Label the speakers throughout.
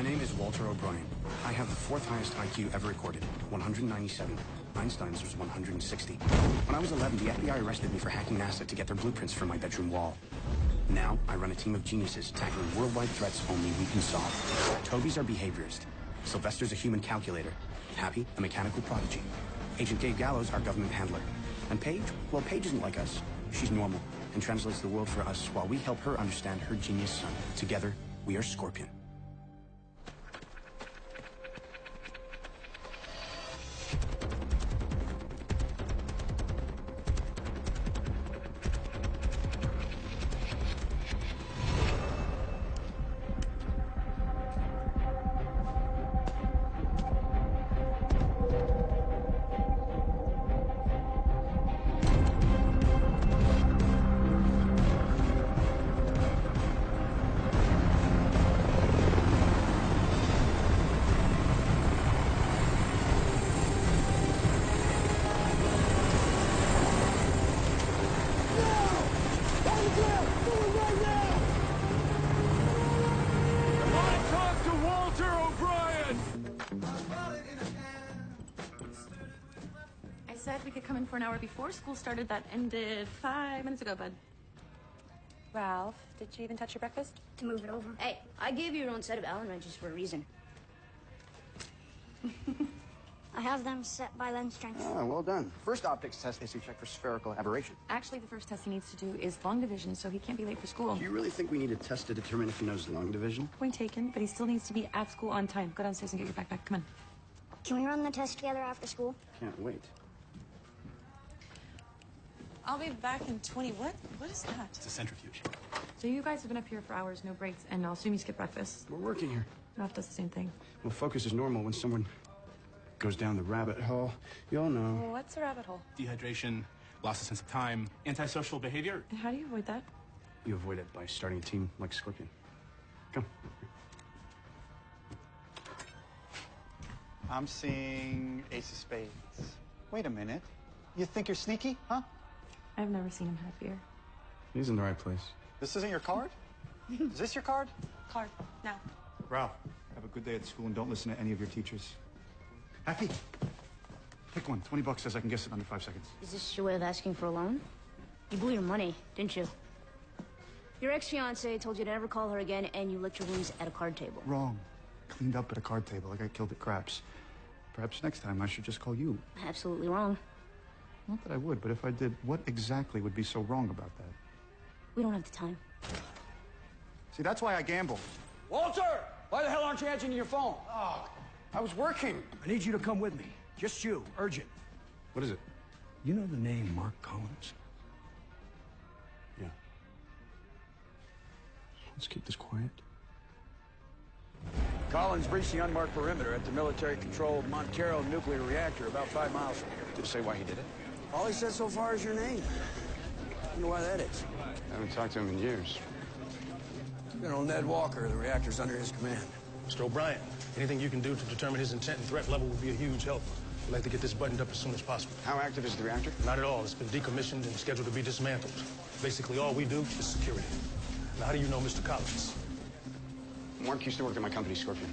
Speaker 1: name is Walter O'Brien. I have the fourth highest IQ ever recorded, 197. Einstein's was 160. When I was 11, the FBI arrested me for hacking NASA to get their blueprints for my bedroom wall. Now, I run a team of geniuses tackling worldwide threats only we can solve. Toby's our behaviorist. Sylvester's a human calculator. Happy, a mechanical prodigy. Agent Dave Gallows, our government handler. And Paige? Well, Paige isn't like us. She's normal and translates the world for us while we help her understand her genius son. Together, we are Scorpion.
Speaker 2: Said we could come in for an hour before school started. That ended 5 minutes ago, bud.
Speaker 3: Ralph, did you even touch your breakfast?
Speaker 4: To move it over. Hey, I gave you your own set of Allen wrenches for a reason. I have them set by lens strength.
Speaker 1: Oh, well done. First optics test is to check for spherical aberration.
Speaker 2: Actually, the first test he needs to do is long division, so he can't be late for school.
Speaker 1: Do you really think we need a test to determine if he knows long division?
Speaker 2: Point taken, but he still needs to be at school on time. Go downstairs and get your backpack. Come on.
Speaker 4: Can we run the test together after school?
Speaker 1: Can't wait.
Speaker 3: I'll be back in 20. What is that?
Speaker 1: It's a centrifuge.
Speaker 2: So you guys have been up here for hours, no breaks, and I'll assume you skip breakfast.
Speaker 1: We're working here.
Speaker 2: Ralph does the same thing.
Speaker 1: Well, focus is normal when someone goes down the rabbit hole. You all know.
Speaker 3: Well, what's a rabbit hole?
Speaker 5: Dehydration, loss of sense of time, antisocial behavior.
Speaker 2: And how do you avoid that?
Speaker 1: You avoid it by starting a team like Scorpion. Come.
Speaker 6: I'm seeing ace of spades. Wait a minute. You think you're sneaky, huh?
Speaker 2: I've never seen him happier.
Speaker 1: He's in the right place.
Speaker 6: This isn't your card? Is this your card?
Speaker 3: Card, now.
Speaker 6: Ralph, have a good day at school and don't listen to any of your teachers. Happy? Pick one. $20 says I can guess it under 5 seconds.
Speaker 4: Is this your way of asking for a loan? You blew your money, didn't you? Your ex-fiancée told you to never call her again, and you licked your wounds at a card table.
Speaker 6: Wrong. Cleaned up at a card table. I got killed at craps. Perhaps next time I should just call you.
Speaker 4: Absolutely wrong.
Speaker 6: Not that I would, but if I did, what exactly would be so wrong about that?
Speaker 4: We don't have the time.
Speaker 6: See, that's why I gamble.
Speaker 7: Walter! Why the hell aren't you answering your phone?
Speaker 1: Oh, I was working.
Speaker 7: I need you to come with me. Just you. Urgent.
Speaker 1: What is it?
Speaker 7: You know the name Mark Collins?
Speaker 1: Yeah. Let's keep this quiet.
Speaker 7: Collins breached the unmarked perimeter at the military-controlled Montero nuclear reactor about 5 miles from here.
Speaker 1: Did it say why he did it?
Speaker 7: All he said so far is your name. You know why that is?
Speaker 1: I haven't talked to him in years.
Speaker 7: General Ned Walker, the reactor's under his command.
Speaker 8: Mr. O'Brien, anything you can do to determine his intent and threat level would be a huge help. We'd like to get this buttoned up as soon as possible.
Speaker 1: How active is the reactor?
Speaker 8: Not at all. It's been decommissioned and scheduled to be dismantled. Basically, all we do is security. Now, how do you know Mr. Collins?
Speaker 1: Mark used to work at my company, Scorpion.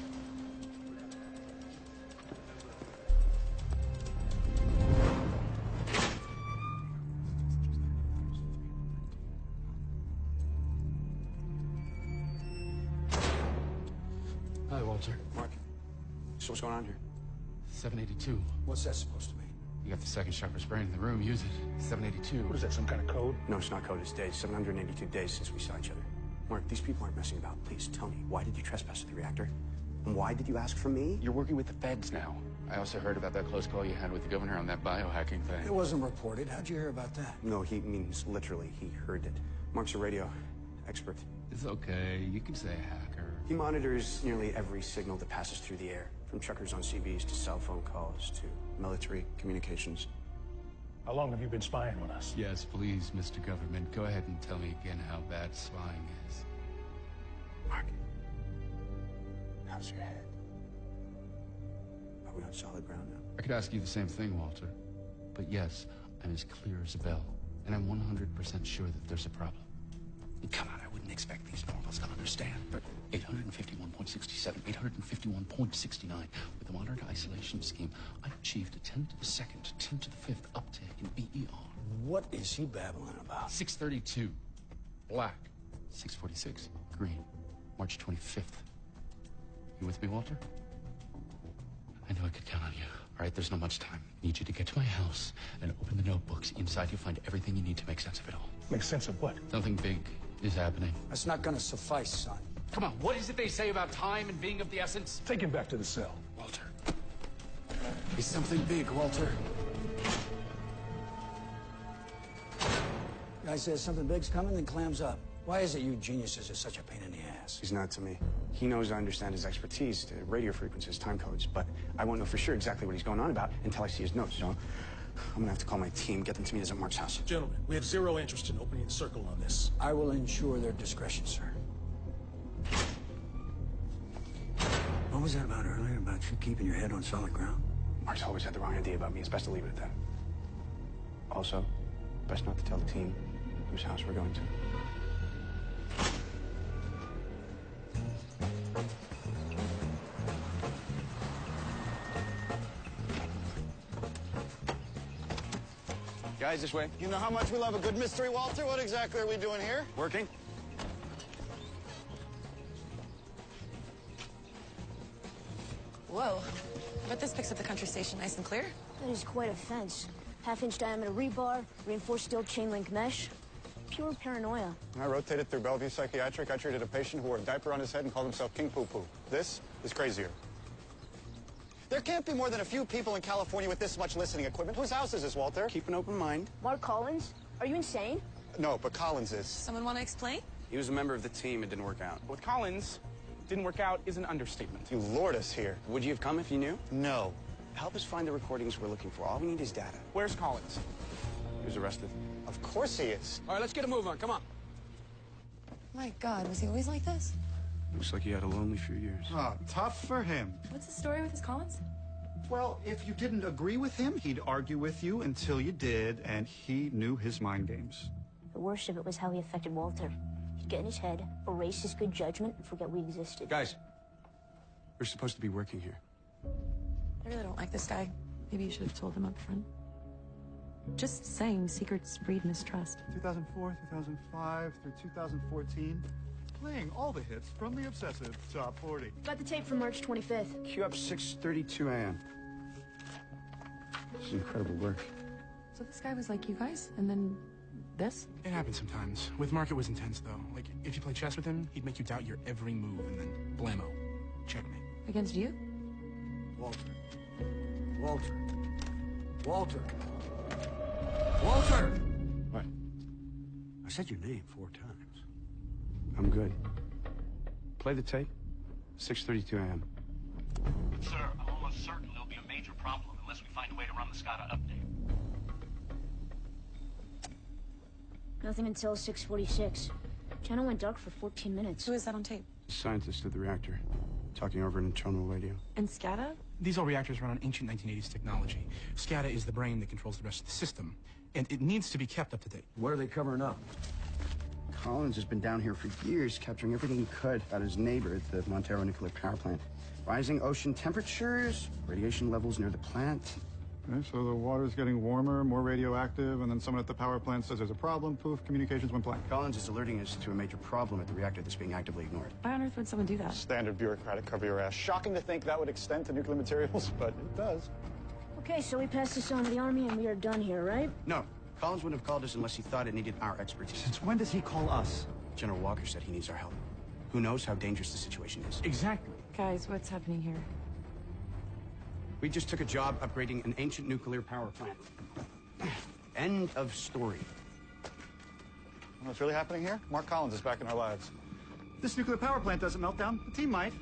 Speaker 8: Hi, Walter.
Speaker 1: Mark, so what's going on here?
Speaker 8: 782.
Speaker 7: What's that supposed to mean?
Speaker 8: You got the second sharpest brain in the room. Use it. 782. What is that, some kind of code?
Speaker 1: No, it's not code. It's days. 782 days since we saw each other. Mark, these people aren't messing about. Please tell me, why did you trespass at the reactor? And why did you ask for me?
Speaker 9: You're working with the feds now. I also heard about that close call you had with the governor on that biohacking thing.
Speaker 7: It wasn't reported. How'd you hear about that?
Speaker 1: No, he means literally. He heard it. Mark's a radio expert.
Speaker 9: It's okay. You can say hacker.
Speaker 1: He monitors nearly every signal that passes through the air, from truckers on CBs to cell phone calls to military communications.
Speaker 8: How long have you been spying on us?
Speaker 9: Yes, please, Mr. Government. Go ahead and tell me again how bad spying is.
Speaker 1: Mark, how's your head? Are we on solid ground now?
Speaker 9: I could ask you the same thing, Walter. But yes, I'm as clear as a bell. And I'm 100% sure that there's a problem.
Speaker 1: Come on, I
Speaker 9: wouldn't expect these normals to understand, but 851.67, 851.69. With the modern isolation scheme, I achieved a 10 to the second, 10 to the fifth uptake in BER.
Speaker 7: What is he babbling about?
Speaker 9: 632, black. 646, green. March 25th. You with me, Walter? I knew I could count on you. All right, there's not much time. I need you to get to my house and open the notebooks. Inside, you'll find everything you need to make sense of it all.
Speaker 8: Make sense of what?
Speaker 9: Something big is happening.
Speaker 7: That's not gonna suffice, son.
Speaker 9: Come on, what is it they say about time and being of the essence?
Speaker 8: Take him back to the cell.
Speaker 9: Walter.
Speaker 7: It's something big, Walter. Guy says something big's coming, then clams up. Why is it you geniuses are such a pain in the ass?
Speaker 1: He's not to me. He knows I understand his expertise, the radio frequencies, time codes, but I won't know for sure exactly what he's going on about until I see his notes, so I'm gonna have to call my team, get them to meet us at Mark's house.
Speaker 8: Gentlemen, we have zero interest in opening the circle on this.
Speaker 7: I will ensure their discretion, sir. What was that about earlier, about you keeping your head on solid ground?
Speaker 1: Mark's always had the wrong idea about me. It's best to leave it at that. Also, best not to tell the team whose house we're going to.
Speaker 7: Guys, this way.
Speaker 10: You know how much we love a good mystery, Walter? What exactly are we doing here?
Speaker 7: Working?
Speaker 2: Whoa. Bet this picks up the country station nice and clear.
Speaker 4: That is quite a fence. Half-inch diameter rebar, reinforced steel chain link mesh. Pure paranoia.
Speaker 10: I rotated through Bellevue Psychiatric. I treated a patient who wore a diaper on his head and called himself King Poo Poo. This is crazier. There can't be more than a few people in California with this much listening equipment. Whose house is this, Walter?
Speaker 1: Keep an open mind.
Speaker 4: Mark Collins? Are you insane?
Speaker 10: No, but Collins is.
Speaker 2: Someone want to explain?
Speaker 1: He was a member of the team. It didn't work out.
Speaker 5: With Collins, didn't work out is an understatement.
Speaker 10: You lured us here.
Speaker 1: Would you have come if you knew?
Speaker 10: No.
Speaker 1: Help us find the recordings we're looking for. All we need is data.
Speaker 5: Where's Collins?
Speaker 1: He was arrested.
Speaker 10: Of course he is.
Speaker 7: All right, let's get a move on. Come on.
Speaker 2: My God, was he always like this?
Speaker 1: Looks like he had a lonely few years.
Speaker 6: Ah, tough for him.
Speaker 2: What's the story with his Collins?
Speaker 6: Well, if you didn't agree with him, he'd argue with you until you did, and he knew his mind games.
Speaker 4: The worst of it was how he affected Walter. He'd get in his head, erase his good judgment, and forget we existed.
Speaker 1: Guys, we're supposed to be working here.
Speaker 2: I really don't like this guy. Maybe you should have told him up front. Just saying, secrets breed mistrust.
Speaker 6: 2004, 2005 through 2014, playing all the hits from the Obsessive Top 40.
Speaker 4: Got the tape from March 25th.
Speaker 1: Cue up 6:32 a.m. This is incredible work.
Speaker 2: So this guy was like you guys, and then this?
Speaker 5: It happens sometimes. With Mark, it was intense, though. Like, if you play chess with him, he'd make you doubt your every move, and then blammo. Checkmate.
Speaker 2: Against you?
Speaker 7: Walter. Walter. Walter. Walter!
Speaker 1: What?
Speaker 7: I said your name 4 times.
Speaker 1: I'm good. Play the tape. 6:32 a.m.
Speaker 11: Sir, I'm almost certain there'll be a major problem unless we find a way to run the SCADA update.
Speaker 4: Nothing until 6:46. Channel went dark for 14 minutes.
Speaker 2: Who is that on tape?
Speaker 1: The scientist of the reactor, talking over an internal radio.
Speaker 2: And SCADA?
Speaker 5: These old reactors run on ancient 1980s technology. SCADA is the brain that controls the rest of the system, and it needs to be kept up to date.
Speaker 7: What are they covering up?
Speaker 1: Collins has been down here for years, capturing everything he could about his neighbor at the Montero nuclear power plant. Rising ocean temperatures, radiation levels near the plant.
Speaker 6: Okay, so the water's getting warmer, more radioactive, and then someone at the power plant says there's a problem. Poof, communications went blank.
Speaker 1: Collins is alerting us to a major problem at the reactor that's being actively ignored.
Speaker 2: Why on earth would someone do that?
Speaker 10: Standard bureaucratic cover your ass. Shocking to think that would extend to nuclear materials, but it does.
Speaker 4: Okay, so we passed this on to the Army and we are done here, right?
Speaker 1: No, Collins wouldn't have called us unless he thought it needed our expertise.
Speaker 6: Since when does he call us?
Speaker 1: General Walker said he needs our help. Who knows how dangerous the situation is?
Speaker 5: Exactly.
Speaker 2: Guys, what's happening here?
Speaker 1: We just took a job upgrading an ancient nuclear power plant. End of story.
Speaker 10: You know what's really happening here? Mark Collins is back in our lives.
Speaker 6: If this nuclear power plant doesn't melt down, the team might.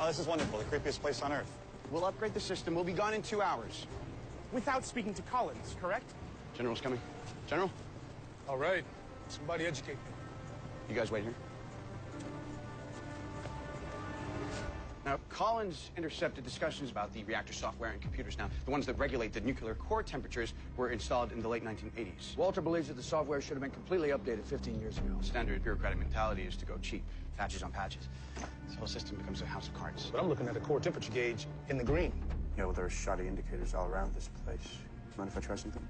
Speaker 10: Oh, this is wonderful. The creepiest place on Earth.
Speaker 1: We'll upgrade the system. We'll be gone in 2 hours.
Speaker 5: without speaking to Collins, correct?
Speaker 1: General's coming. General?
Speaker 8: All right. Somebody educate me.
Speaker 1: You guys wait here. Now, Collins intercepted discussions about the reactor software and computers. Now, the ones that regulate the nuclear core temperatures were installed in the late 1980s.
Speaker 7: Walter believes that the software should have been completely updated 15 years ago.
Speaker 1: Standard bureaucratic mentality is to go cheap, patches on patches. This whole system becomes a house of cards.
Speaker 8: But I'm looking at the core temperature gauge in the green.
Speaker 6: Yeah, well, there are shoddy indicators all around this place. Mind if I try something?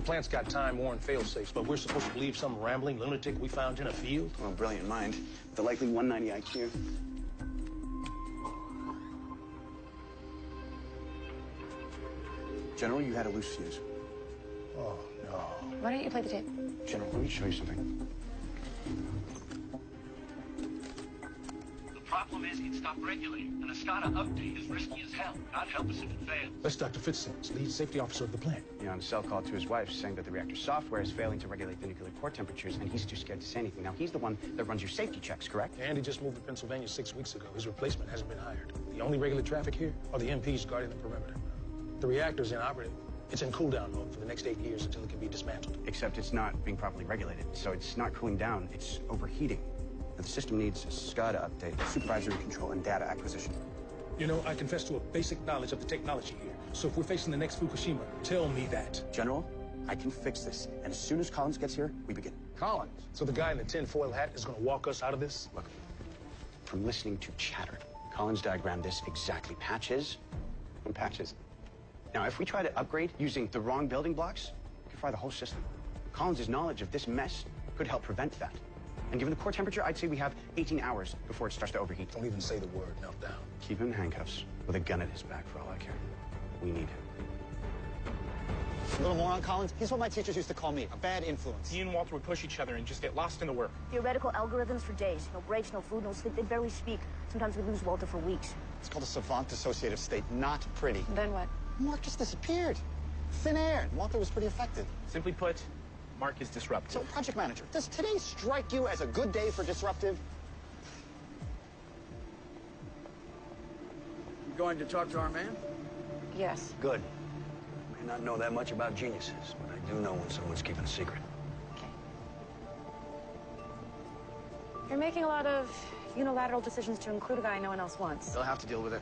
Speaker 8: Plant's got time-worn fail-safes, but we're supposed to believe some rambling lunatic we found in a field?
Speaker 1: Well, brilliant mind. With a likely 190 IQ. General, you had a loose fuse.
Speaker 8: Oh, no.
Speaker 3: Why don't you play the tape?
Speaker 1: General, let me show you something.
Speaker 11: The problem is it stopped regulating, and a SCADA update is risky as hell. God help us if it fails.
Speaker 8: That's Dr. Fitzsimmons, lead safety officer of the plant.
Speaker 1: You know, on a cell call to his wife saying that the reactor software is failing to regulate the nuclear core temperatures, and he's too scared to say anything. Now, he's the one that runs your safety checks, correct?
Speaker 8: Andy just moved to Pennsylvania 6 weeks ago. His replacement hasn't been hired. The only regular traffic here are the MPs guarding the perimeter. The reactor's inoperative. It's in cool-down mode for the next 8 years until it can be dismantled.
Speaker 1: Except it's not being properly regulated, so it's not cooling down, it's overheating. Now, the system needs a SCADA update, supervisory control, and data acquisition.
Speaker 8: You know, I confess to a basic knowledge of the technology here. So if we're facing the next Fukushima, tell me that.
Speaker 1: General, I can fix this, and as soon as Collins gets here, we begin.
Speaker 8: Collins? So the guy in the tinfoil hat is going to walk us out of this?
Speaker 1: Look, from listening to chatter, Collins diagrammed this exactly. Patches on patches. Now, if we try to upgrade using the wrong building blocks, we could fry the whole system. Collins' knowledge of this mess could help prevent that. And given the core temperature, I'd say we have 18 hours before it starts to overheat.
Speaker 8: Don't even say the word meltdown.
Speaker 1: Keep him in handcuffs with a gun at his back for all I care. We need him.
Speaker 10: A little more on Collins. He's what my teachers used to call me, a bad influence.
Speaker 5: He and Walter would push each other and just get lost in the work.
Speaker 4: Theoretical algorithms for days. No breaks, no food, no sleep. They barely speak. Sometimes we lose Walter for weeks.
Speaker 10: It's called a savant dissociative state, not pretty.
Speaker 3: Then what?
Speaker 10: Mark just disappeared. Thin air. Walter was pretty affected.
Speaker 5: Simply put, Mark is disruptive.
Speaker 10: So, project manager, does today strike you as a good day for disruptive?
Speaker 7: You going to talk to our man?
Speaker 3: Yes.
Speaker 7: Good. May not know that much about geniuses, but I do know when someone's keeping a secret.
Speaker 3: Okay. You're making a lot of unilateral decisions to include a guy no one else wants.
Speaker 1: They'll have to deal with it.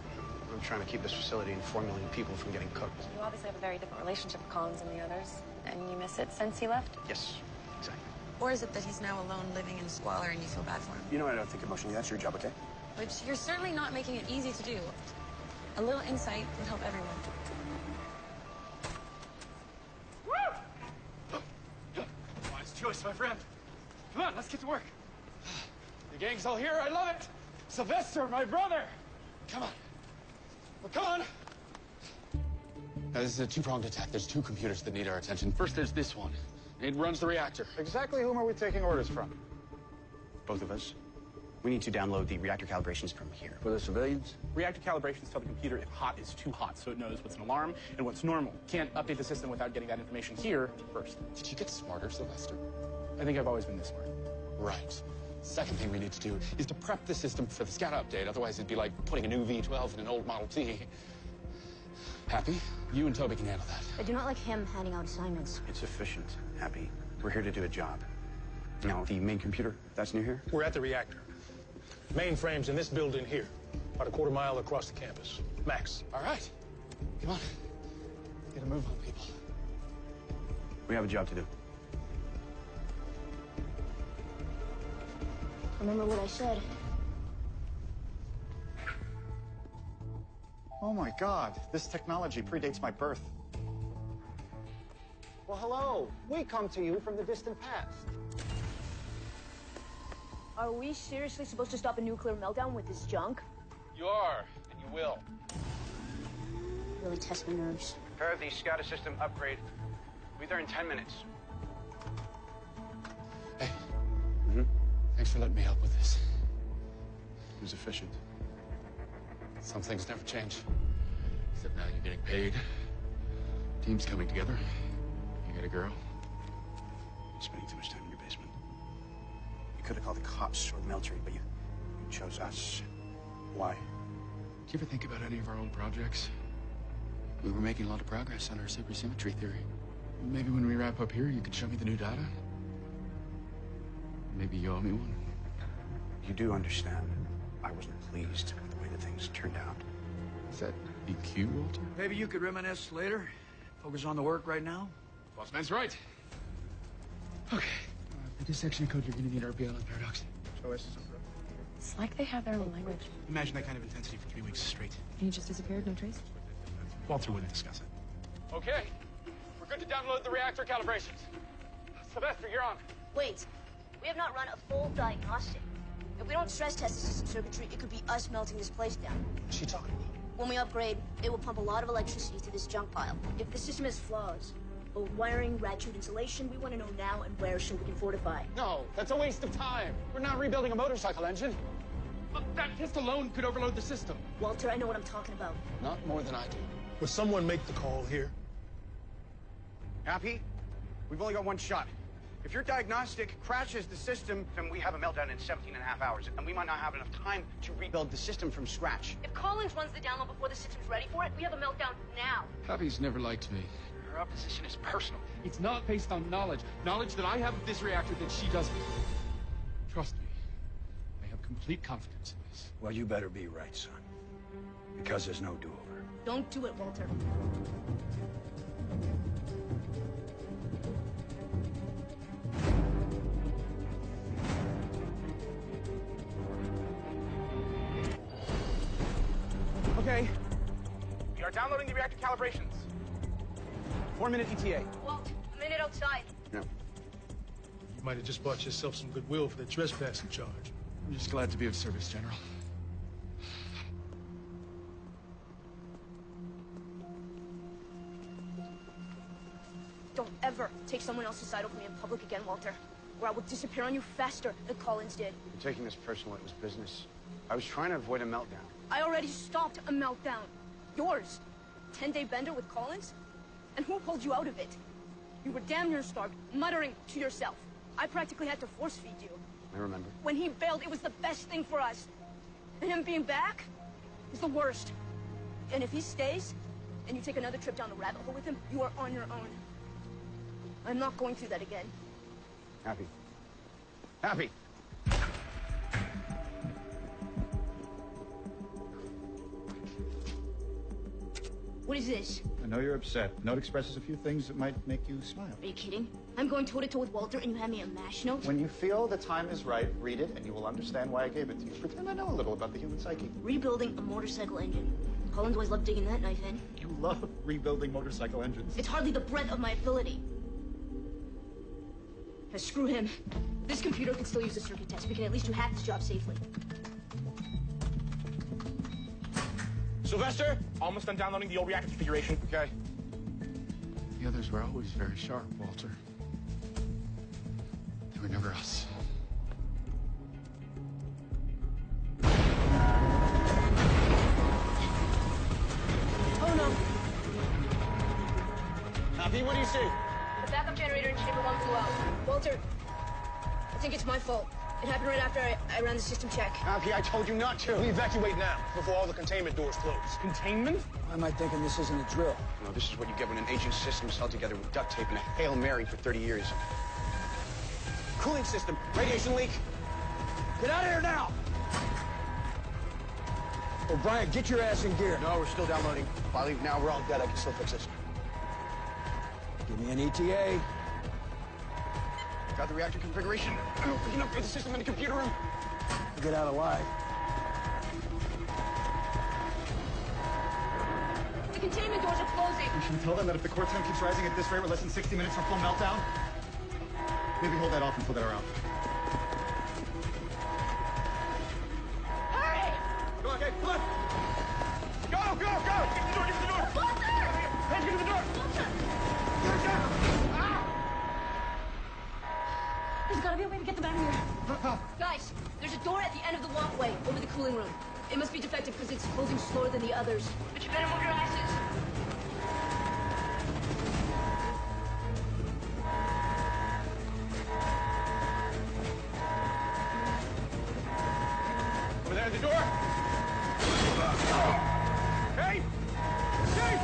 Speaker 1: We're trying to keep this facility and 4 million people from getting cooked.
Speaker 3: You obviously have a very different relationship with Collins and the others. And you miss it since he left?
Speaker 1: Yes, exactly.
Speaker 2: Or is it that he's now alone living in squalor and you feel bad for him?
Speaker 1: You know I don't think emotionally. That's your job, okay?
Speaker 2: Which you're certainly not making it easy to do. A little insight would help everyone.
Speaker 5: Wise choice, my friend. Come on, let's get to work. The gang's all here. I love it. Sylvester, my brother. Come on. Well, come on.
Speaker 9: Now, this is a two-pronged attack. There's 2 computers that need our attention. First, there's this one. It runs the reactor.
Speaker 10: Exactly whom are we taking orders from?
Speaker 1: Both of us. We need to download the reactor calibrations from here.
Speaker 7: For the civilians?
Speaker 5: Reactor calibrations tell the computer if hot is too hot, so it knows what's an alarm and what's normal. Can't update the system without getting that information here first.
Speaker 9: Did you get smarter, Sylvester?
Speaker 5: I think I've always been this smart.
Speaker 9: Right. Second thing we need to do is to prep the system for the SCADA update. Otherwise, it'd be like putting a new V12 in an old Model T. Happy? You and Toby can handle that.
Speaker 4: I do not like him handing out assignments.
Speaker 1: It's efficient, Happy. We're here to do a job. Now, the main computer, that's near here?
Speaker 8: We're at the reactor. Mainframe's in this building here, about a quarter mile across the campus. Max.
Speaker 9: All right. Come on. Get a move on, people.
Speaker 1: We have a job to do.
Speaker 4: Remember what I said.
Speaker 10: Oh my God, this technology predates my birth. Well, hello. We come to you from the distant past.
Speaker 4: Are we seriously supposed to stop a nuclear meltdown with this junk?
Speaker 9: You are, and you will.
Speaker 4: Really test my nerves.
Speaker 1: Prepare the SCADA system upgrade. We'll be there in 10 minutes.
Speaker 9: Hey. Thanks for letting me help with this.
Speaker 1: It was efficient.
Speaker 9: Some things never change. Except now you're getting paid. Team's coming together. You got a girl.
Speaker 1: Spending too much time in your basement. You could have called the cops or the military, but you chose us. Why?
Speaker 9: Do you ever think about any of our own projects? We were making a lot of progress on our supersymmetry theory. Maybe when we wrap up here, you could show me the new data? Maybe you owe me one?
Speaker 1: You do understand I wasn't pleased with the way that things turned out.
Speaker 9: Is that EQ, Walter?
Speaker 7: Maybe you could reminisce later. Focus on the work right now.
Speaker 9: Boss man's right. Okay. For this section of code, you're going to need RPL and paradox.
Speaker 7: Show us some.
Speaker 2: It's like they have their own language.
Speaker 5: Imagine that kind of intensity for 3 weeks straight.
Speaker 2: And he just disappeared, no trace?
Speaker 5: Walter wouldn't discuss it. Okay. We're good to download the reactor calibrations. Sylvester, you're on.
Speaker 4: Wait, we have not run a full diagnostic. If we don't stress test the system circuitry, it could be us melting this place down.
Speaker 8: What's she talking about?
Speaker 4: When we upgrade, it will pump a lot of electricity to this junk pile. If the system has flaws, old wiring, rat tube insulation, we want to know now and where so we can fortify.
Speaker 5: No, that's a waste of time. We're not rebuilding a motorcycle engine. Look, that test alone could overload the system.
Speaker 4: Walter, I know what I'm talking about.
Speaker 5: Not more than I do.
Speaker 8: Would someone make the call here?
Speaker 1: Happy? We've only got one shot. If your diagnostic crashes the system, then we have a meltdown in 17 and a half hours, and we might not have enough time to rebuild the system from scratch.
Speaker 4: If Collins runs the download before the system's ready for it, we have a meltdown now.
Speaker 9: Happy's never liked me.
Speaker 5: Her opposition is personal. It's not based on knowledge. Knowledge that I have of this reactor that she doesn't. Trust me. I have complete confidence in this.
Speaker 8: Well, you better be right, son. Because there's no do-over.
Speaker 4: Don't do it, Walter.
Speaker 1: Okay. We are downloading the reactor calibrations. 4-minute ETA.
Speaker 4: Walt, a minute outside.
Speaker 1: Yeah.
Speaker 8: You might have just bought yourself some goodwill for the trespassing charge.
Speaker 9: I'm just glad to be of service, General.
Speaker 4: Don't ever take someone else's side over me in public again, Walter, or I will disappear on you faster than Collins did.
Speaker 1: You're taking this personal. It was business. I was trying to avoid a meltdown.
Speaker 4: I already stopped a meltdown. Yours. 10-day bender with Collins? And who pulled you out of it? You were damn near starved, muttering to yourself. I practically had to force feed you.
Speaker 1: I remember.
Speaker 4: When he bailed, it was the best thing for us. And him being back is the worst. And if he stays, and you take another trip down the rabbit hole with him, you are on your own. I'm not going through that again.
Speaker 1: Happy. Happy!
Speaker 4: What is this?
Speaker 6: I know you're upset. The note expresses a few things that might make you smile.
Speaker 4: Are you kidding? I'm going toe-to-toe with Walter, and you hand me a MASH note?
Speaker 6: When you feel the time is right, read it, and you will understand why I gave it to you. Pretend I know a little about the human psyche.
Speaker 4: Rebuilding a motorcycle engine. Collins always loved digging that knife in.
Speaker 6: You love rebuilding motorcycle engines.
Speaker 4: It's hardly the breadth of my ability. Now, screw him. This computer can still use the circuit test. We can at least do half this job safely.
Speaker 5: Sylvester, almost done downloading the old reactor configuration.
Speaker 1: Okay.
Speaker 9: The others were always very sharp, Walter. They were never us.
Speaker 4: Oh, no.
Speaker 5: Happy, what do you see?
Speaker 4: The backup generator in chamber 1 blew out. Walter, I think it's my fault. It happened right after I ran the system check.
Speaker 1: Happy, I told you not to.
Speaker 8: We evacuate now, before all the containment doors close.
Speaker 5: Containment?
Speaker 8: Why am I thinking this isn't a drill?
Speaker 1: You know, this is what you get when an aging system is held together with duct tape and a Hail Mary for 30 years. Cooling system, radiation leak.
Speaker 8: Get out of here now! O'Brien, get your ass in gear.
Speaker 1: No, we're still downloading. If I leave now, we're all dead. I can still fix this.
Speaker 8: Give me an ETA.
Speaker 1: Got the reactor configuration. We can upgrade the system in the computer room.
Speaker 8: Get out alive.
Speaker 4: The containment doors are closing.
Speaker 6: You should tell them that if the core temp keeps rising at this rate, we're less than 60 minutes from full meltdown. Maybe hold that off until they're out.
Speaker 4: Hurry!
Speaker 5: Come on, okay, come on! Go, go, go! Get the door, get the door!
Speaker 4: Walter!
Speaker 5: Hands, get to the door!
Speaker 4: Walter! There's gotta be a way to get them out of here. Guys, there's a door at the end of the walkway over the cooling room. It must be defective because it's closing slower than the others. But you better move your asses.
Speaker 5: Over there at the door! Hey! Hey!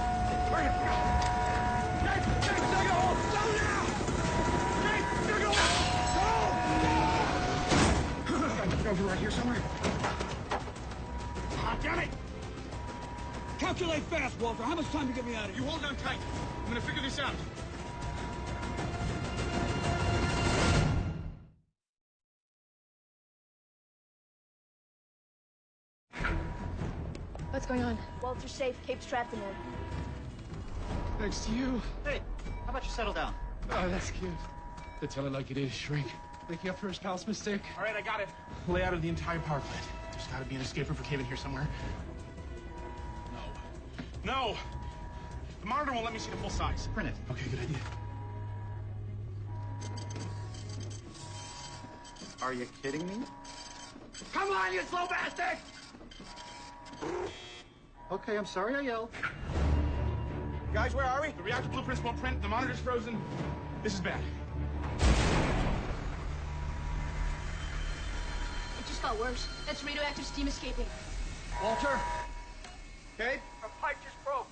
Speaker 5: relay fast, Walter. How much time to get me out of here? You hold on tight. I'm gonna figure this out.
Speaker 3: What's going on?
Speaker 4: Walter's safe. Cape's trapped in there.
Speaker 9: Thanks to you.
Speaker 10: Hey, how about you settle down?
Speaker 9: Oh, that's cute. They tell it like it is, Shrink. Making up for his pal's mistake.
Speaker 5: All right, I got it. Layout of the entire power plant. There's got to be an escape room for Cave in here somewhere. No. No! The monitor won't let me see the full size.
Speaker 10: Print it.
Speaker 5: Okay, good idea.
Speaker 10: Are you kidding me?
Speaker 5: Come on, you slow bastard!
Speaker 10: Okay, I'm sorry I yelled.
Speaker 5: Guys, where are we? The reactor blueprints won't print. The monitor's frozen. This is bad.
Speaker 4: It just got worse. That's radioactive steam escaping.
Speaker 7: Walter?
Speaker 10: Okay?
Speaker 7: A pipe just broke.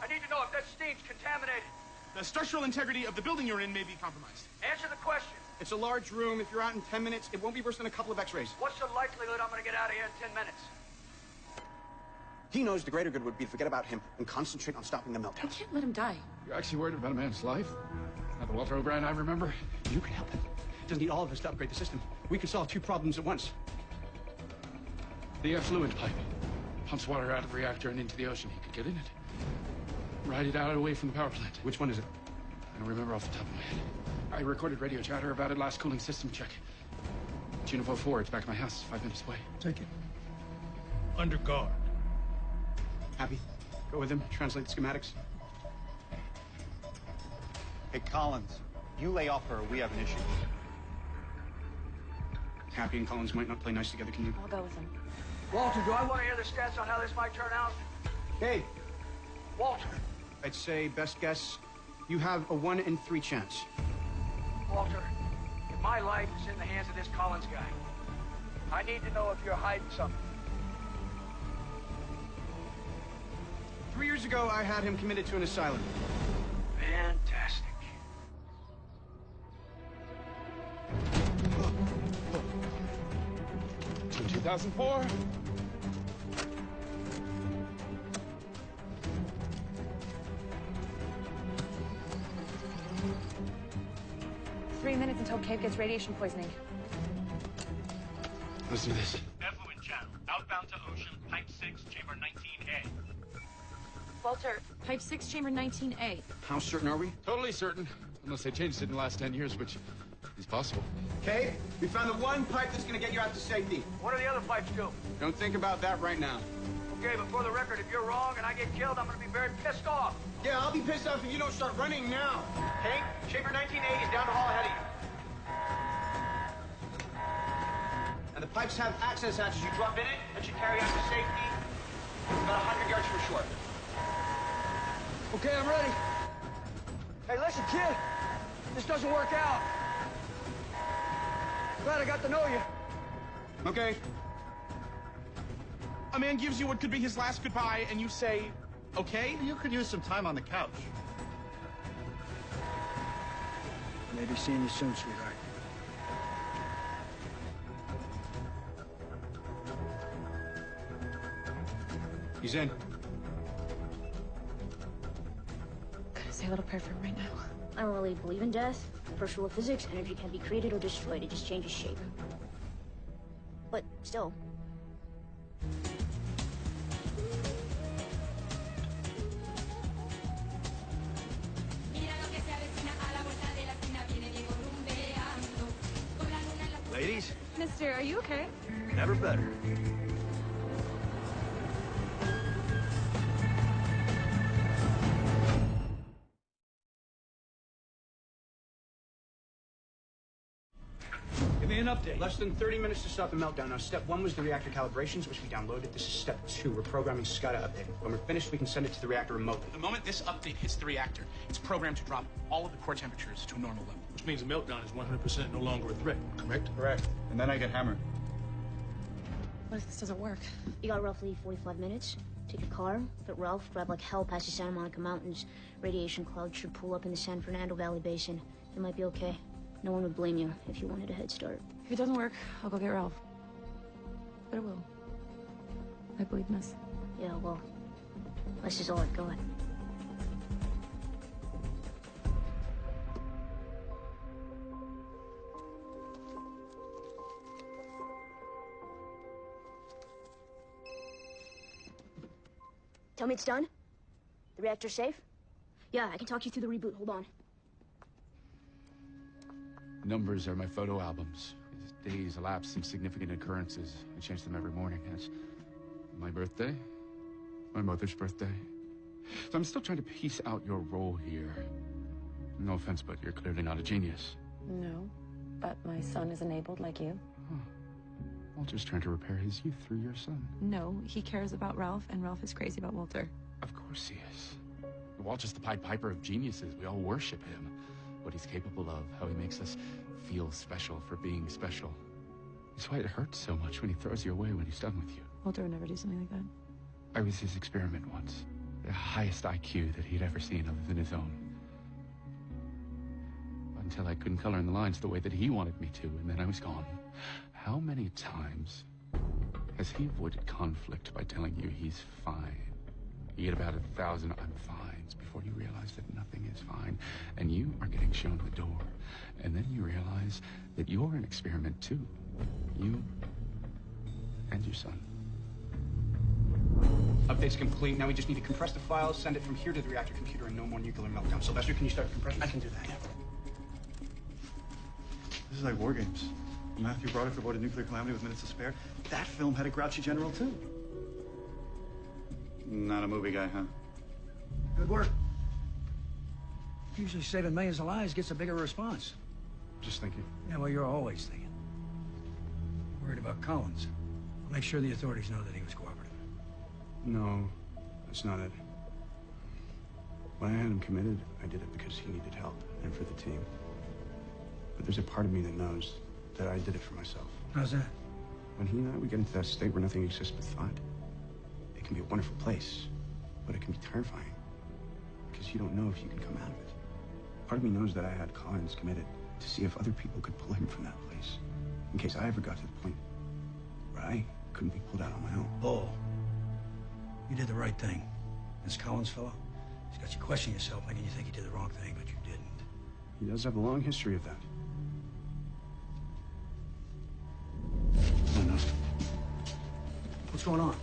Speaker 7: I need to know if that steam's contaminated.
Speaker 5: The structural integrity of the building you're in may be compromised.
Speaker 7: Answer the question.
Speaker 1: It's a large room. If you're out in 10 minutes, it won't be worse than a couple of x-rays.
Speaker 7: What's the likelihood I'm gonna get out of here in 10 minutes?
Speaker 1: He knows the greater good would be to forget about him and concentrate on stopping the
Speaker 2: I
Speaker 1: meltdown.
Speaker 2: can't let him die.
Speaker 9: You're actually worried about a man's life? Not the Walter O'Brien I remember.
Speaker 1: You can help him. It doesn't need all of us to upgrade the system. We could solve two problems at once.
Speaker 9: The effluent pipe. Pumps water out of the reactor and into the ocean. He could get in it. Ride it out away from the power plant.
Speaker 1: Which one is it?
Speaker 9: I don't remember off the top of my head. I recorded radio chatter about it last cooling system check. June of 04, it's back at my house, 5 minutes away.
Speaker 8: Take it. Under guard.
Speaker 1: Happy? Go with him. Translate the schematics.
Speaker 10: Hey, Collins, you lay off her or we have an issue.
Speaker 1: Happy and Collins might not play nice together, can you?
Speaker 2: I'll go with him.
Speaker 7: Walter, do I want to hear the stats on how this might turn out?
Speaker 1: Hey,
Speaker 7: Walter.
Speaker 1: I'd say best guess, you have a 1 in 3 chance.
Speaker 7: Walter, if my life is in the hands of this Collins guy, I need to know if you're hiding something.
Speaker 1: 3 years ago, I had him committed to an asylum.
Speaker 7: Fantastic.
Speaker 9: In 2004.
Speaker 3: Three minutes until Cave gets radiation poisoning.
Speaker 9: Let's do this.
Speaker 11: Effluent channel. Outbound to ocean. Pipe 6, chamber 19A.
Speaker 2: Walter, pipe 6, chamber 19A.
Speaker 1: How certain are we?
Speaker 9: Totally certain. Unless they changed it in the last 10 years, which is possible.
Speaker 1: Okay, we found the one pipe that's gonna get you out to safety.
Speaker 7: What do the other pipes do?
Speaker 1: Don't think about that right now.
Speaker 7: Okay, but for the record, if you're wrong and I get killed, I'm gonna be very pissed off.
Speaker 1: Yeah, I'll be pissed off if you don't start running now.
Speaker 7: Okay? Chamber 19A is down the hall ahead of you.
Speaker 1: And the pipes have access hatches. You
Speaker 7: Drop in it, that should carry out to safety. About 100 yards from shore. Okay, I'm ready. Hey, listen, kid. This doesn't work out. Glad I got to know you.
Speaker 1: Okay.
Speaker 5: A man gives you what could be his last goodbye, and you say, okay?
Speaker 10: You could use some time on the couch.
Speaker 7: Maybe seeing you soon, sweetheart.
Speaker 1: He's in.
Speaker 2: Gotta say a little prayer for him right now.
Speaker 4: I don't really believe in death. First rule of physics, energy can't be created or destroyed. It just changes shape. But still.
Speaker 7: Ladies,
Speaker 3: Mister, are you okay?
Speaker 7: never better. Give me an update.
Speaker 1: Less than 30 minutes to stop the meltdown. Now, step 1 was the reactor calibrations, which we downloaded. This is step 2. We're programming SCADA update. When we're finished, we can send it to the reactor remotely.
Speaker 5: The moment this update hits the reactor, it's programmed to drop all of the core temperatures to a normal level.
Speaker 8: Which means the meltdown is 100% no longer a threat, correct?
Speaker 10: Correct. And then I get hammered.
Speaker 2: What if this doesn't work?
Speaker 4: You got roughly 45 minutes. Take a car, get Ralph, drive like hell past the Santa Monica Mountains. Radiation clouds should pull up in the San Fernando Valley Basin. You might be okay. No one would blame you if you wanted a head start.
Speaker 2: If it doesn't work, I'll go get Ralph. But it will. I believe in us.
Speaker 4: Yeah, well, Let's just all get going. Tell me it's done? The reactor's safe? Yeah, I can talk you through the reboot. Hold on.
Speaker 9: Numbers are my photo albums. As days elapse, some significant occurrences. I change them every morning. It's my birthday, my mother's birthday. So I'm still trying to piece out your role here. No offense, but you're clearly not a genius.
Speaker 2: No, but my son is enabled like you.
Speaker 9: Huh. Walter's trying to repair his youth through your son.
Speaker 2: No, he cares about Ralph, and Ralph is crazy about Walter.
Speaker 9: Of course he is. Walter's the Pied Piper of geniuses. We all worship him. What he's capable of, how he makes us feel special for being special. That's why it hurts so much when he throws you away when he's done with you.
Speaker 2: Walter would never do something like that.
Speaker 9: I was his experiment once. The highest IQ that he'd ever seen other than his own. Until I couldn't color in the lines the way that he wanted me to, and then I was gone. How many times has he avoided conflict by telling you he's fine? You get about 1,000 I'm fines before you realize that nothing is fine, and you are getting shown the door. And then you realize that you're an experiment too. You and your son.
Speaker 1: Update's complete. Now we just need to compress the files, send it from here to the reactor computer, and no more nuclear meltdown. Sylvester, can you start compression?
Speaker 6: I can do that. Yeah. This is like war games. Matthew Broderick avoided nuclear calamity with minutes to spare. That film had a grouchy general, too. Not a movie guy, huh?
Speaker 7: Good work. Usually saving millions of lives gets a bigger response.
Speaker 1: Just thinking.
Speaker 7: Yeah, well, you're always thinking. Worried about Collins. I'll make sure the authorities know that he was cooperative.
Speaker 1: No, that's not it. When I had him committed, I did it because he needed help and for the team. But there's a part of me that knows that I did it for myself.
Speaker 7: How's that?
Speaker 1: When he and I, we get into that state where nothing exists but thought. It can be a wonderful place, but it can be terrifying because you don't know if you can come out of it. Part of me knows that I had Collins committed to see if other people could pull him from that place in case I ever got to the point where I couldn't be pulled out on my own.
Speaker 7: Bull. You did the right thing. This Collins fellow, he's got you questioning yourself, making you think you did the wrong thing, but you didn't.
Speaker 1: He does have a long history of that. No.
Speaker 7: What's going on?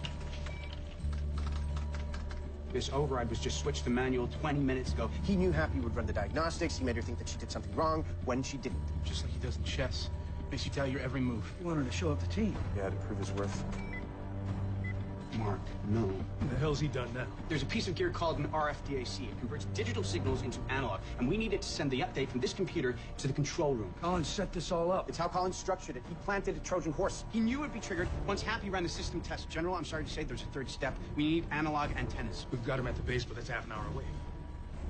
Speaker 12: This override was just switched to manual 20 minutes ago. He knew Happy would run the diagnostics. He made her think that she did something wrong when she didn't.
Speaker 1: Just like he does in chess. Makes you tell your every move.
Speaker 7: He wanted to show up the team.
Speaker 1: Yeah, to prove his worth. Mark, no.
Speaker 8: What the hell's he done now?
Speaker 12: There's a piece of gear called an RFDAC. It converts digital signals into analog, and we need it to send the update from this computer to the control room.
Speaker 7: Collins set this all up.
Speaker 12: It's how Collins structured it. He planted a Trojan horse. He knew it would be triggered once Happy ran the system test. General, I'm sorry to say there's a third step. We need analog antennas.
Speaker 8: We've got him at the base, but that's half an hour away.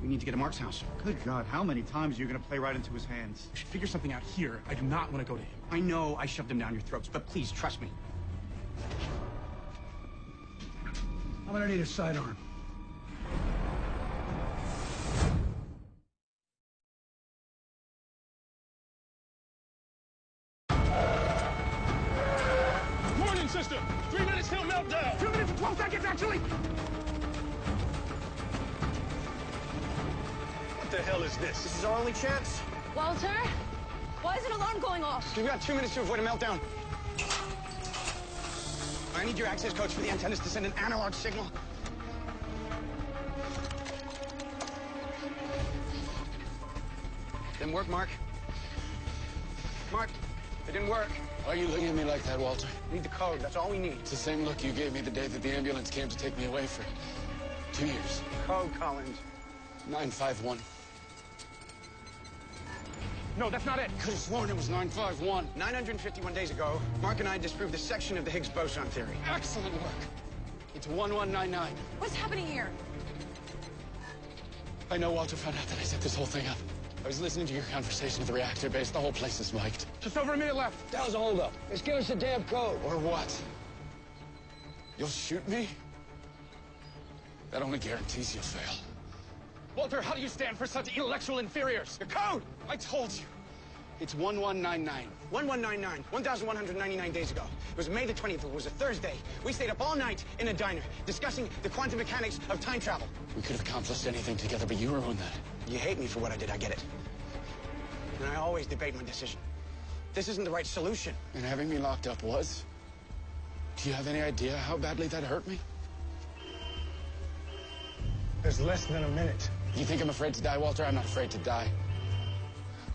Speaker 12: We need to get to Mark's house.
Speaker 6: Good God, how many times are you going to play right into his hands?
Speaker 1: We should figure something out here. I do not want to go to him.
Speaker 12: I know I shoved him down your throats, but please, trust me.
Speaker 7: I'm gonna need a sidearm.
Speaker 5: Warning system! 3 minutes till meltdown!
Speaker 7: 2 minutes and 12 seconds, actually!
Speaker 8: What the hell is this?
Speaker 12: This is our only chance.
Speaker 4: Walter? Why is an alarm going off?
Speaker 12: We've got 2 minutes to avoid a meltdown. I need your access codes for the antennas to send an analog signal. Didn't work, Mark. Mark, it didn't work.
Speaker 9: Why are you looking at me like that, Walter?
Speaker 12: Need the code, that's all we need.
Speaker 9: It's the same look you gave me the day that the ambulance came to take me away for 2 years.
Speaker 12: Code, Collins.
Speaker 9: 951.
Speaker 12: No, that's not it.
Speaker 9: Could have sworn it was 951.
Speaker 12: 951 days ago, Mark and I disproved a section of the Higgs boson theory.
Speaker 9: Excellent work. It's 1199.
Speaker 2: What's happening here?
Speaker 9: I know Walter found out that I set this whole thing up. I was listening to your conversation at the reactor base. The whole place is mic'd.
Speaker 1: Just over a minute left.
Speaker 7: That was a holdup. Just give us the damn code.
Speaker 9: Or what? You'll shoot me? That only guarantees you'll fail.
Speaker 5: Walter, how do you stand for such intellectual inferiors?
Speaker 12: The code!
Speaker 9: I told you.
Speaker 12: It's 1199. 1199. 1,199 days ago. It was May the 20th. It was a Thursday. We stayed up all night in a diner discussing the quantum mechanics of time travel.
Speaker 9: We could have accomplished anything together, but you ruined that.
Speaker 12: You hate me for what I did. I get it. And I always debate my decision. This isn't the right solution.
Speaker 9: And having me locked up was? Do you have any idea how badly that hurt me?
Speaker 8: There's less than a minute.
Speaker 9: You think I'm afraid to die, Walter? I'm not afraid to die.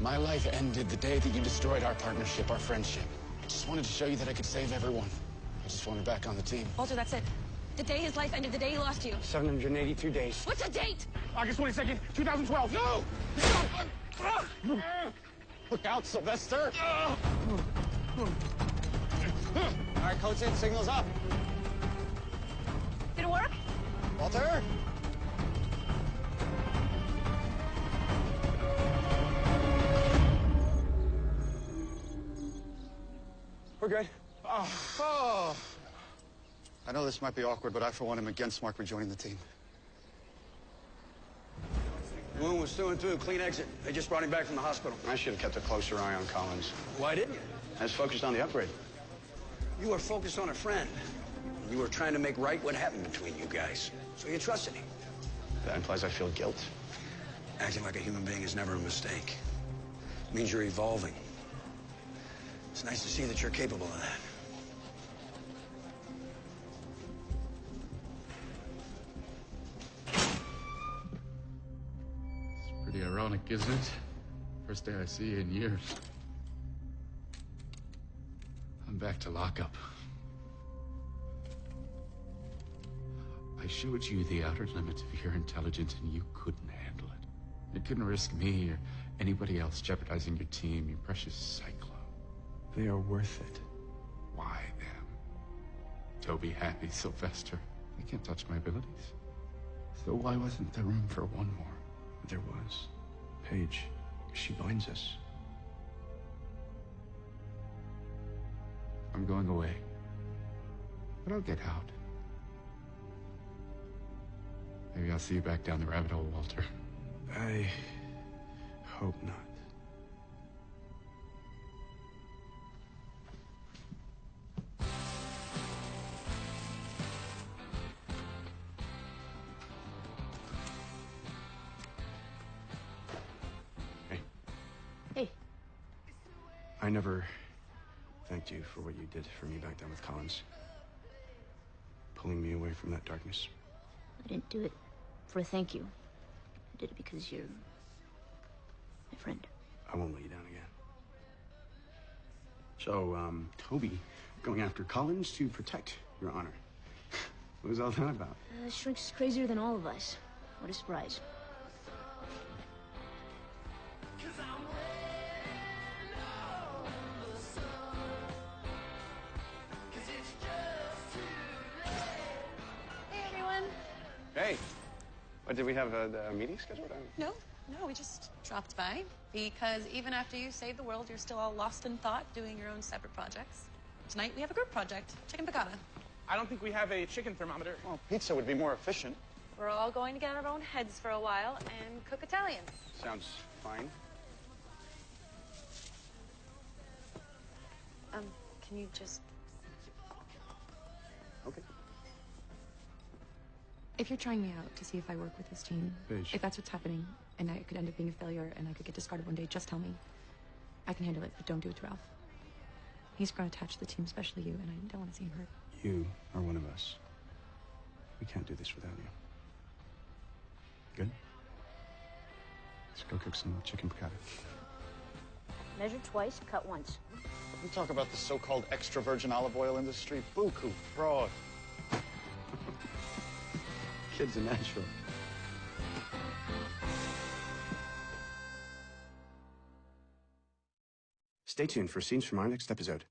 Speaker 9: My life ended the day that you destroyed our partnership, our friendship. I just wanted to show you that I could save everyone. I just wanted back on the team.
Speaker 2: Walter, that's it. The day his life ended, the day he lost you.
Speaker 12: 782 days.
Speaker 2: What's the date?
Speaker 5: August 22nd, 2012. No!
Speaker 10: Look out, Sylvester! All right, code's in, signal's up.
Speaker 4: Did it work?
Speaker 10: Walter?
Speaker 12: We're good.
Speaker 10: Oh. I know this might be awkward, but I, for one, am against Mark rejoining the team.
Speaker 13: The wound was through and through. Clean exit. They just brought him back from the hospital.
Speaker 1: I should have kept a closer eye on Collins.
Speaker 13: Why didn't you?
Speaker 1: I was focused on the upgrade.
Speaker 13: You were focused on a friend. You were trying to make right what happened between you guys. So you trusted him.
Speaker 1: That implies I feel guilt.
Speaker 13: Acting like a human being is never a mistake. It means you're evolving. It's nice to see that you're capable of that.
Speaker 9: It's pretty ironic, isn't it? First day I see you in years. I'm back to lockup. I showed you the outer limits of your intelligence, and you couldn't handle it. You couldn't risk me or anybody else jeopardizing your team, your precious Cyclone.
Speaker 1: They are worth it.
Speaker 9: Why them? Toby, Happy, Sylvester. They can't touch my abilities. So why wasn't there room for one more?
Speaker 1: There was. Paige. She binds us.
Speaker 9: I'm going away. But I'll get out. Maybe I'll see you back down the rabbit hole, Walter.
Speaker 1: I hope not.
Speaker 4: Hey.
Speaker 1: I never thanked you for what you did for me back then with Collins. Pulling me away from that darkness.
Speaker 14: I didn't do it for a thank you. I did it because you're my friend.
Speaker 1: I won't let you down again. So, Toby going after Collins to protect your honor. What was all that about?
Speaker 14: Shrink's crazier than all of us. What a surprise.
Speaker 2: Hey, everyone.
Speaker 1: Hey, what, did we have a meeting scheduled?
Speaker 2: No, we just dropped by because even after you save the world, you're still all lost in thought doing your own separate projects. Tonight, we have a group project, chicken piccata.
Speaker 5: I don't think we have a chicken thermometer.
Speaker 10: Well, pizza would be more efficient.
Speaker 3: We're all going to get our own heads for a while and cook Italian.
Speaker 10: Sounds fine.
Speaker 2: Can you just...
Speaker 1: Okay.
Speaker 2: If you're trying me out to see if I work with this team,
Speaker 1: Paige.
Speaker 2: if that's what's happening, and I could end up being a failure, and I could get discarded one day, just tell me. I can handle it, but don't do it to Ralph. He's grown attached to the team, especially you, and I don't want to see him hurt.
Speaker 1: You are one of us. We can't do this without you. Good? Let's go cook some chicken piccata.
Speaker 14: Measure twice, cut once.
Speaker 10: We talk about the so-called extra virgin olive oil industry. Buku, fraud.
Speaker 1: Kid's a natural. Stay tuned for scenes from our next episode.